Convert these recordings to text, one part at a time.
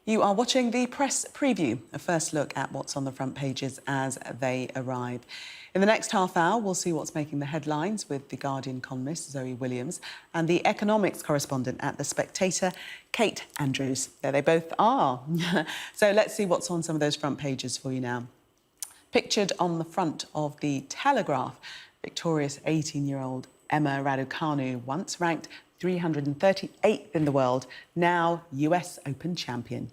You are watching the press preview, a first look at what's on the front pages as they arrive. In the next half hour, we'll see what's making the headlines with the Guardian columnist Zoe Williams and the Economics Correspondent at the Spectator, Kate Andrews. There they both are. So let's see what's on some of those front pages for you now. Pictured on the front of the Telegraph, victorious 18-year-old Emma Raducanu, once ranked 338th in the world, now US Open champion.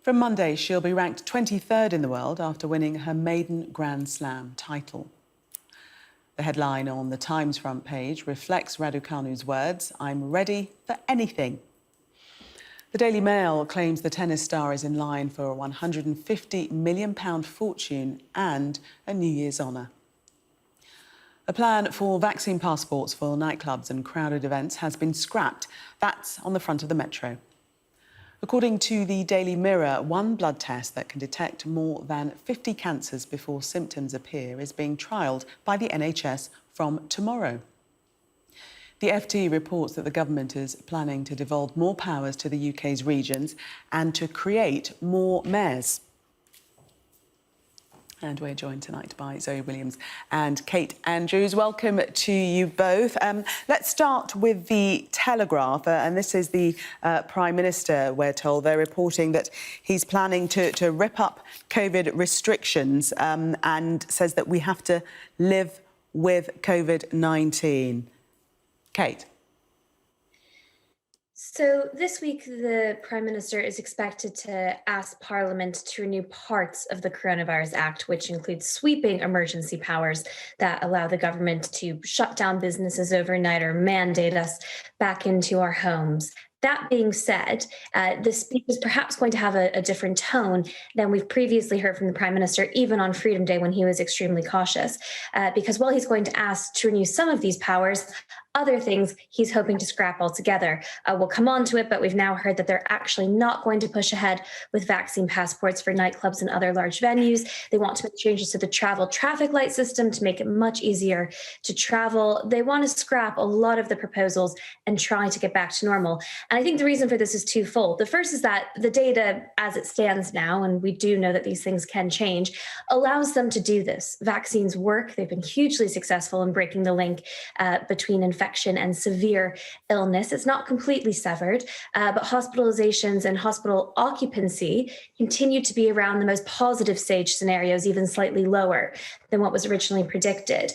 From Monday, she'll be ranked 23rd in the world after winning her maiden Grand Slam title. The headline on the Times front page reflects Raducanu's words, "I'm ready for anything." The Daily Mail claims the tennis star is in line for a £150 million fortune and a New Year's honour. A plan for vaccine passports for nightclubs and crowded events has been scrapped. That's on the front of the Metro. According to the Daily Mirror, one blood test that can detect more than 50 cancers before symptoms appear is being trialled by the NHS from tomorrow. The FT reports that the government is planning to devolve more powers to the UK's regions and to create more mayors. And we're joined tonight by Zoe Williams and Kate Andrews. Welcome to you both. Let's start with the Telegraph. And this is the Prime Minister, we're told. They're reporting that he's planning to rip up COVID restrictions and says that we have to live with COVID-19. Kate. So this week, the Prime Minister is expected to ask Parliament to renew parts of the Coronavirus Act, which includes sweeping emergency powers that allow the government to shut down businesses overnight or mandate us back into our homes. That being said, the speech is perhaps going to have a different tone than we've previously heard from the Prime Minister, even on Freedom Day when he was extremely cautious, because while he's going to ask to renew some of these powers, other things he's hoping to scrap altogether. We'll come on to it, but we've now heard that they're actually not going to push ahead with vaccine passports for nightclubs and other large venues. They want to make changes to the travel traffic light system to make it much easier to travel. They want to scrap a lot of the proposals and try to get back to normal. And I think the reason for this is twofold. The first is that the data as it stands now, and we do know that these things can change, allows them to do this. Vaccines work. They've been hugely successful in breaking the link between infection and severe illness. It's not completely severed, but hospitalizations and hospital occupancy continue to be around the most positive stage scenarios, even slightly lower than what was originally predicted.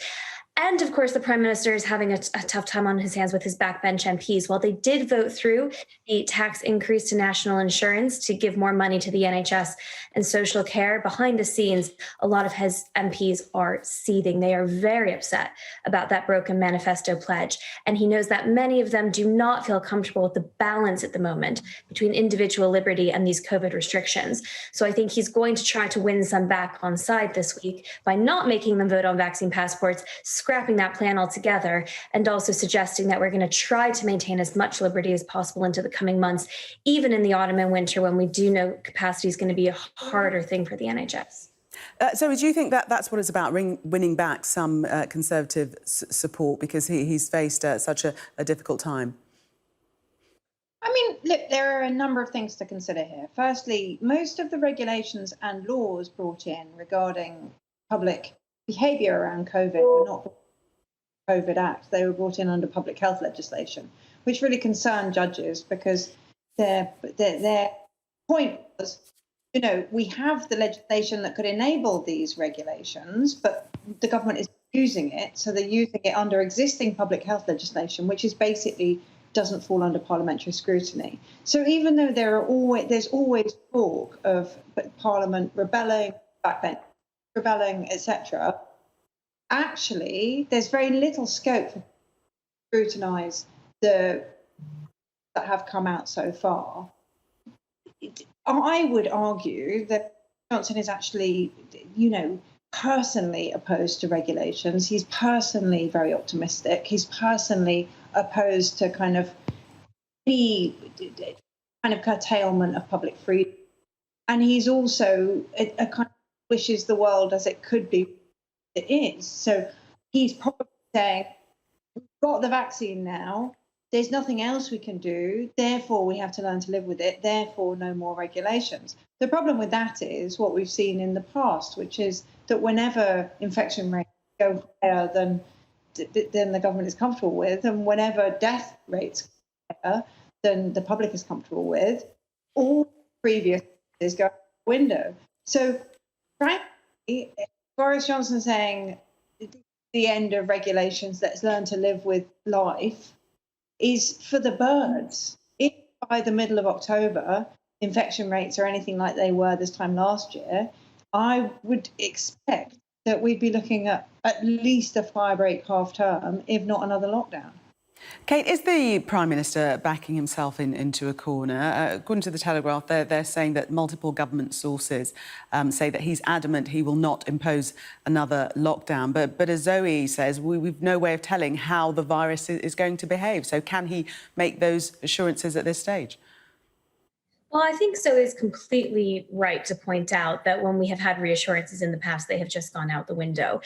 And of course, the Prime Minister is having a tough time on his hands with his backbench MPs. While they did vote through the tax increase to national insurance to give more money to the NHS and social care, behind the scenes, a lot of his MPs are seething. They are very upset about that broken manifesto pledge. And he knows that many of them do not feel comfortable with the balance at the moment between individual liberty and these COVID restrictions. So I think he's going to try to win some back on side this week by not making them vote on vaccine passports, scrapping that plan altogether, and also suggesting that we're going to try to maintain as much liberty as possible into the coming months, even in the autumn and winter when we do know capacity is going to be a harder thing for the NHS. So do you think that that's what it's about, winning back some Conservative support because he's faced such a difficult time? I mean, look, there are a number of things to consider here. Firstly, most of the regulations and laws brought in regarding public behaviour around COVID were not COVID Act. They were brought in under public health legislation, which really concerned judges because their point was, you know, we have the legislation that could enable these regulations, but the government is using it, so they're using it under existing public health legislation, which is basically doesn't fall under parliamentary scrutiny. So even though there's always talk of Parliament rebelling, backbench rebelling, etc., actually there's very little scope for scrutinise that have come out so far. I would argue that Johnson is actually, you know, personally opposed to regulations. He's personally very optimistic. He's personally opposed to kind of any kind of curtailment of public freedom. And he's also a kind of wishes the world as it could be, it is. So he's probably saying, we've got the vaccine now, there's nothing else we can do, therefore we have to learn to live with it, therefore no more regulations. The problem with that is what we've seen in the past, which is that whenever infection rates go higher than the government is comfortable with, and whenever death rates go higher than the public is comfortable with, all previous is go out the window. So frankly, Boris Johnson saying the end of regulations, let's learn to live with life, is for the birds. If by the middle of October infection rates are anything like they were this time last year, I would expect that we'd be looking at least a firebreak half term, if not another lockdown. Kate, is the Prime Minister backing himself into a corner? According to The Telegraph, they're saying that multiple government sources say that he's adamant he will not impose another lockdown. But as Zoe says, we've no way of telling how the virus is going to behave. So can he make those assurances at this stage? Well, I think Zoe is completely right to point out that when we have had reassurances in the past, they have just gone out the window.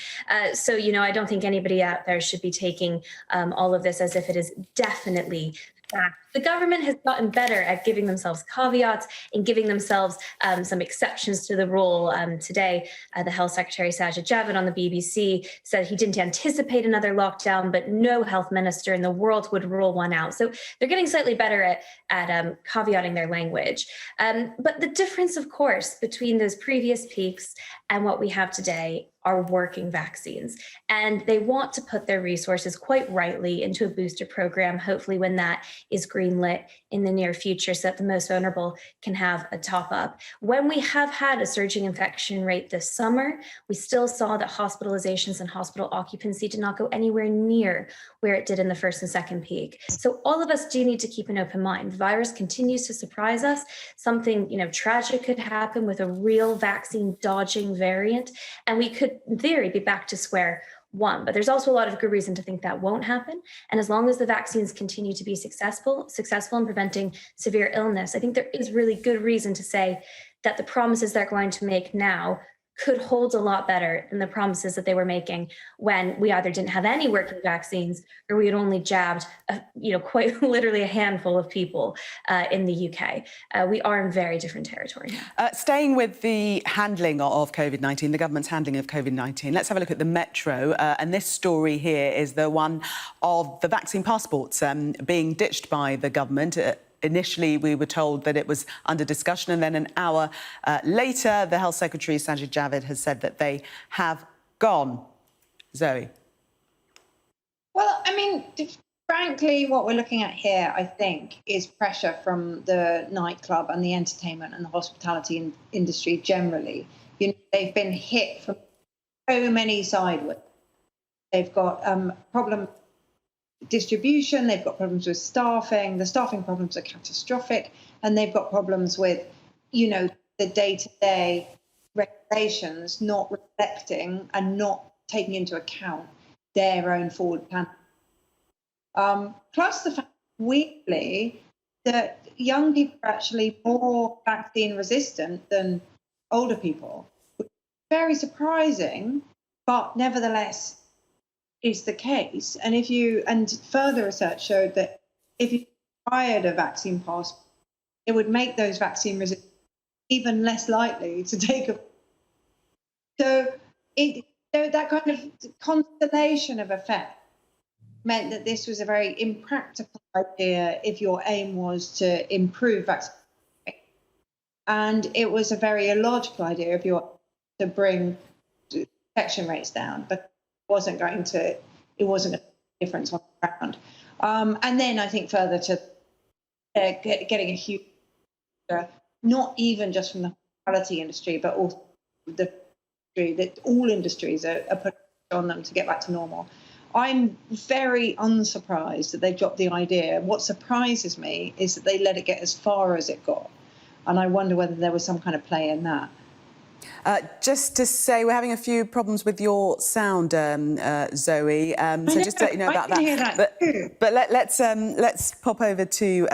So, I don't think anybody out there should be taking all of this as if it is definitely fact. The government has gotten better at giving themselves caveats and giving themselves some exceptions to the rule. Today, the Health Secretary Sajid Javid on the BBC said he didn't anticipate another lockdown, but no health minister in the world would rule one out. So they're getting slightly better at caveating their language. But the difference, of course, between those previous peaks and what we have today are working vaccines. And they want to put their resources quite rightly into a booster program, hopefully when that is greenlit in the near future so that the most vulnerable can have a top up. When we have had a surging infection rate this summer, we still saw that hospitalizations and hospital occupancy did not go anywhere near where it did in the first and second peak. So all of us do need to keep an open mind. The virus continues to surprise us. Something, tragic could happen with a real vaccine dodging variant, and we could, in theory, be back to square one. But there's also a lot of good reason to think that won't happen. And as long as the vaccines continue to be successful in preventing severe illness, I think there is really good reason to say that the promises they're going to make now could hold a lot better than the promises that they were making when we either didn't have any working vaccines or we had only jabbed, quite literally a handful of people in the UK. We are in very different territory now. Staying with the handling of COVID-19, the government's handling of COVID-19, let's have a look at the Metro. And this story here is the one of the vaccine passports being ditched by the government. Initially, we were told that it was under discussion, and then an hour later, the Health Secretary, Sajid Javid, has said that they have gone. Zoe? Well, frankly, what we're looking at here, I think, is pressure from the nightclub and the entertainment and the hospitality industry generally. They've been hit from so many sideways. They've got problems distribution, they've got problems with staffing, the staffing problems are catastrophic, and they've got problems with, the day-to-day regulations not reflecting and not taking into account their own forward plan. Plus the fact, weirdly, that young people are actually more vaccine resistant than older people, which is very surprising, but nevertheless is the case. And further research showed that if you required a vaccine passport, it would make those vaccine resistants even less likely to take a. So that kind of constellation of effect meant that this was a very impractical idea if your aim was to improve vaccine. And it was a very illogical idea if you're to bring infection rates down, but it wasn't a difference on the ground. And then I think further to getting a huge, not even just from the hospitality industry, but also the industry, that all industries are putting on them to get back to normal. I'm very unsurprised that they dropped the idea. What surprises me is that they let it get as far as it got. And I wonder whether there was some kind of play in that. Just to say, we're having a few problems with your sound, Zoe. So just to let you know about that. But let's pop over to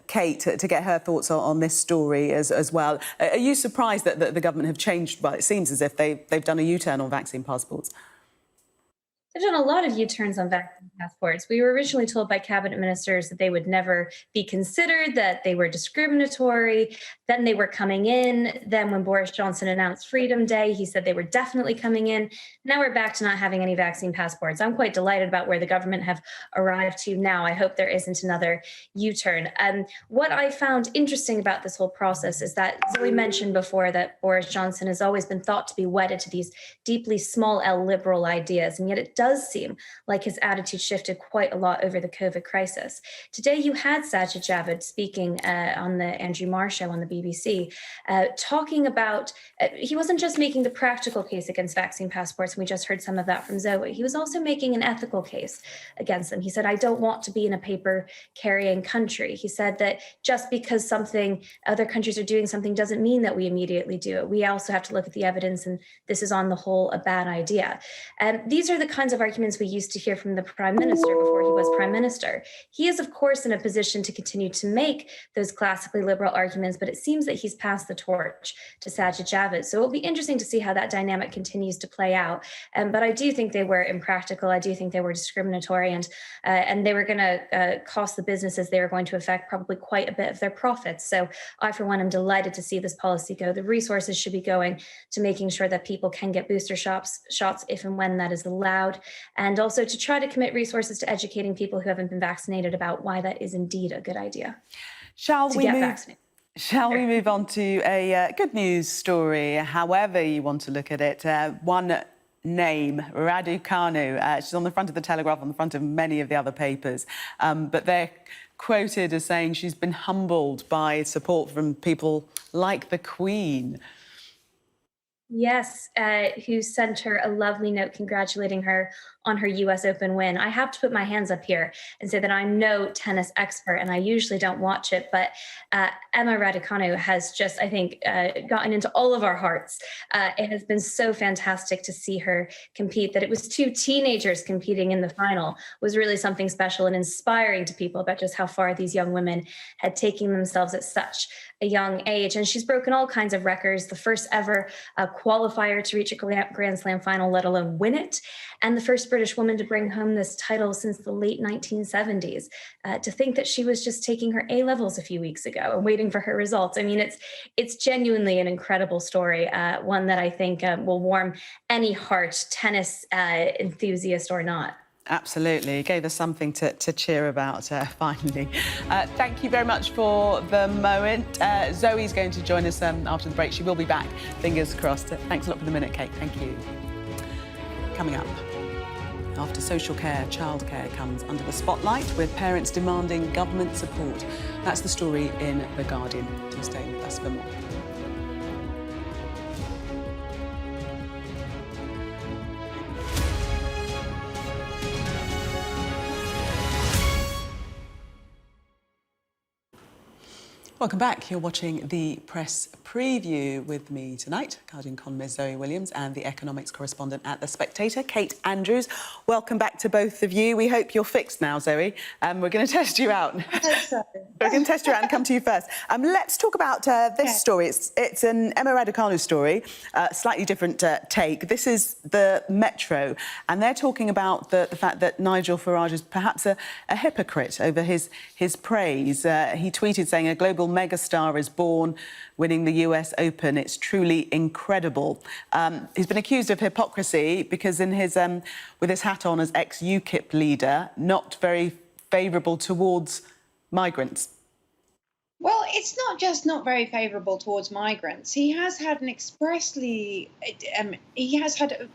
Kate to get her thoughts on this story as well. Are you surprised that the government have changed? Well, it seems as if they've done a U-turn on vaccine passports. They've done a lot of U-turns on vaccine passports. We were originally told by cabinet ministers that they would never be considered, that they were discriminatory. Then they were coming in. Then when Boris Johnson announced Freedom Day, he said they were definitely coming in. Now we're back to not having any vaccine passports. I'm quite delighted about where the government have arrived to now. I hope there isn't another U-turn. What I found interesting about this whole process is that Zoe mentioned before that Boris Johnson has always been thought to be wedded to these deeply small L liberal ideas, and yet it does seem like his attitude shifted quite a lot over the COVID crisis. Today, you had Sajid Javid speaking on the Andrew Marr show on the BBC, talking about, he wasn't just making the practical case against vaccine passports, and we just heard some of that from Zoe. He was also making an ethical case against them. He said, I don't want to be in a paper-carrying country. He said that just because other countries are doing something doesn't mean that we immediately do it. We also have to look at the evidence, and this is on the whole a bad idea. And these are the kinds of arguments we used to hear from the Prime Minister before he was Prime Minister. He is, of course, in a position to continue to make those classically liberal arguments, but it seems that he's passed the torch to Sajid Javid. So it'll be interesting to see how that dynamic continues to play out. But I do think they were impractical. I do think they were discriminatory, and they were going to cost the businesses. They were going to affect probably quite a bit of their profits. So I, for one, am delighted to see this policy go. The resources should be going to making sure that people can get booster shots if and when that is allowed, and also to try to commit resources to educating people who haven't been vaccinated about why that is indeed a good idea. Shall we move on to a good news story, however you want to look at it? One name, Raducanu. She's on the front of the Telegraph, on the front of many of the other papers, but they're quoted as saying she's been humbled by support from people like the Queen. Yes, who sent her a lovely note congratulating her on her US Open win. I have to put my hands up here and say that I'm no tennis expert, and I usually don't watch it, but Emma Raducanu has just, I think, gotten into all of our hearts. It has been so fantastic to see her compete. That it was two teenagers competing in the final was really something special and inspiring to people about just how far these young women had taken themselves at such a young age. And she's broken all kinds of records, the first ever qualifier to reach a Grand Slam final, let alone win it, and the first British woman to bring home this title since the late 1970s. To think that she was just taking her A-levels a few weeks ago and waiting for her results. I mean, it's genuinely an incredible story, one that I think will warm any heart, tennis enthusiast or not. Absolutely. Gave us something to cheer about, finally. Thank you very much for the moment. Zoe's going to join us after the break. She will be back, fingers crossed. Thanks a lot for the minute, Kate. Thank you. Coming up, after social care, childcare comes under the spotlight with parents demanding government support. That's the story in The Guardian. Do stay with us for more. Welcome back. You're watching the press preview with me tonight, Guardian Columnist Zoe Williams and the Economics Correspondent at The Spectator, Kate Andrews. Welcome back to both of you. We hope you're fixed now, Zoe. We're going to test you out. We're going to test you out and come to you first. Let's talk about this story. It's an Emma Raducanu story, slightly different take. This is the Metro, and they're talking about the fact that Nigel Farage is perhaps a hypocrite over his praise. He tweeted saying, "A global megastar is born, winning the US Open. It's truly incredible." He's been accused of hypocrisy because with his hat on as ex-UKIP leader, not very favourable towards migrants. Well, it's not just not very favourable towards migrants. He has had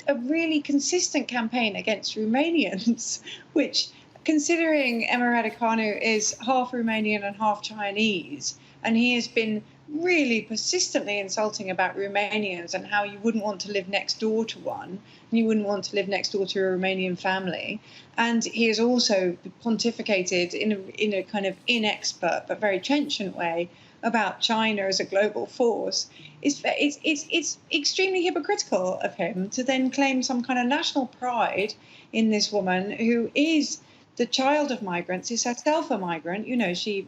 a really consistent campaign against Romanians, which, considering Emma Raducanu is half Romanian and half Chinese, and he has been really persistently insulting about Romanians and how you wouldn't want to live next door to one, and you wouldn't want to live next door to a Romanian family. And he has also pontificated in a kind of inexpert but very trenchant way about China as a global force. It's extremely hypocritical of him to then claim some kind of national pride in this woman who is the child of migrants, is herself a migrant. You know, she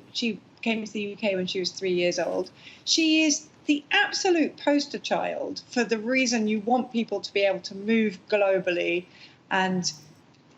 came to the UK when she was 3 years old. She is the absolute poster child for the reason you want people to be able to move globally and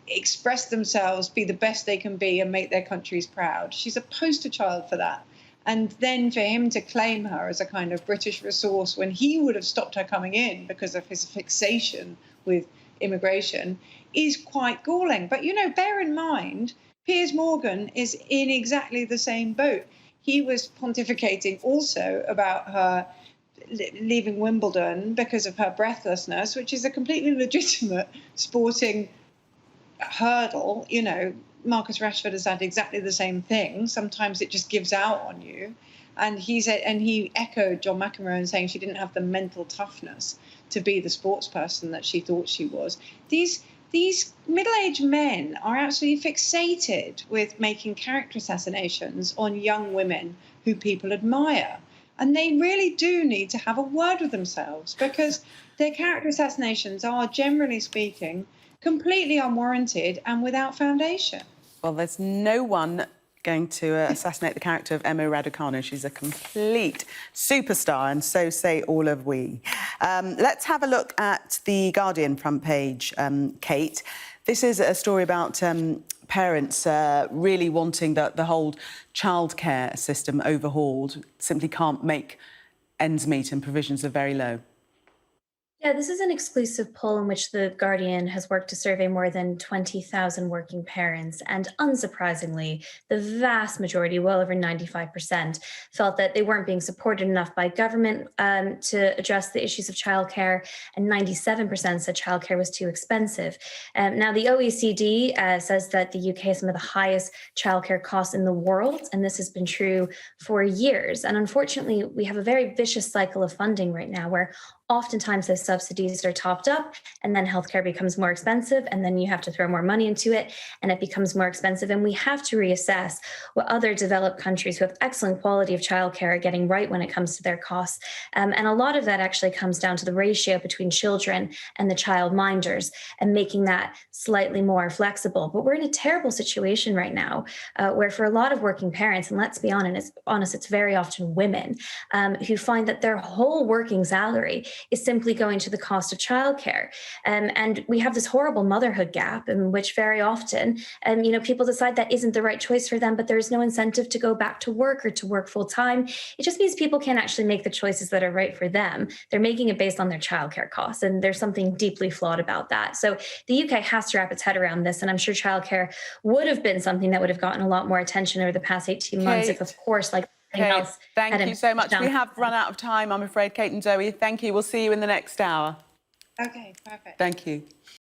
express themselves, be the best they can be, and make their countries proud. She's a poster child for that. And then for him to claim her as a kind of British resource when he would have stopped her coming in because of his fixation with immigration is quite galling. But, bear in mind, Piers Morgan is in exactly the same boat. He was pontificating also about her leaving Wimbledon because of her breathlessness, which is a completely legitimate sporting hurdle. Marcus Rashford has had exactly the same thing. Sometimes it just gives out on you. And he echoed John McEnroe in saying she didn't have the mental toughness to be the sports person that she thought she was. These middle-aged men are absolutely fixated with making character assassinations on young women who people admire. And they really do need to have a word with themselves, because their character assassinations are, generally speaking, completely unwarranted and without foundation. Well, there's no one going to assassinate the character of Emma Raducanu. She's a complete superstar, and so say all of we. Let's have a look at the Guardian front page, Kate. This is a story about parents really wanting the whole childcare system overhauled. Simply can't make ends meet and provisions are very low. Yeah, this is an exclusive poll in which the Guardian has worked to survey more than 20,000 working parents. And unsurprisingly, the vast majority, well over 95%, felt that they weren't being supported enough by government to address the issues of childcare. And 97% said childcare was too expensive. Now, the OECD says that the UK has some of the highest childcare costs in the world. And this has been true for years. And unfortunately, we have a very vicious cycle of funding right now where oftentimes those subsidies are topped up and then healthcare becomes more expensive, and then you have to throw more money into it and it becomes more expensive. And we have to reassess what other developed countries who have excellent quality of childcare are getting right when it comes to their costs. And a lot of that actually comes down to the ratio between children and the child minders and making that slightly more flexible. But we're in a terrible situation right now where for a lot of working parents, and let's be honest, it's very often women who find that their whole working salary is simply going to the cost of childcare. And we have this horrible motherhood gap in which very often, people decide that isn't the right choice for them, but there's no incentive to go back to work or to work full time. It just means people can't actually make the choices that are right for them. They're making it based on their childcare costs. And there's something deeply flawed about that. So the UK has to wrap its head around this. And I'm sure childcare would have been something that would have gotten a lot more attention over the past 18 months if, of course, Kate, thank you so much. We have run out of time, I'm afraid, Kate and Zoe. Thank you. We'll see you in the next hour. Okay, perfect. Thank you.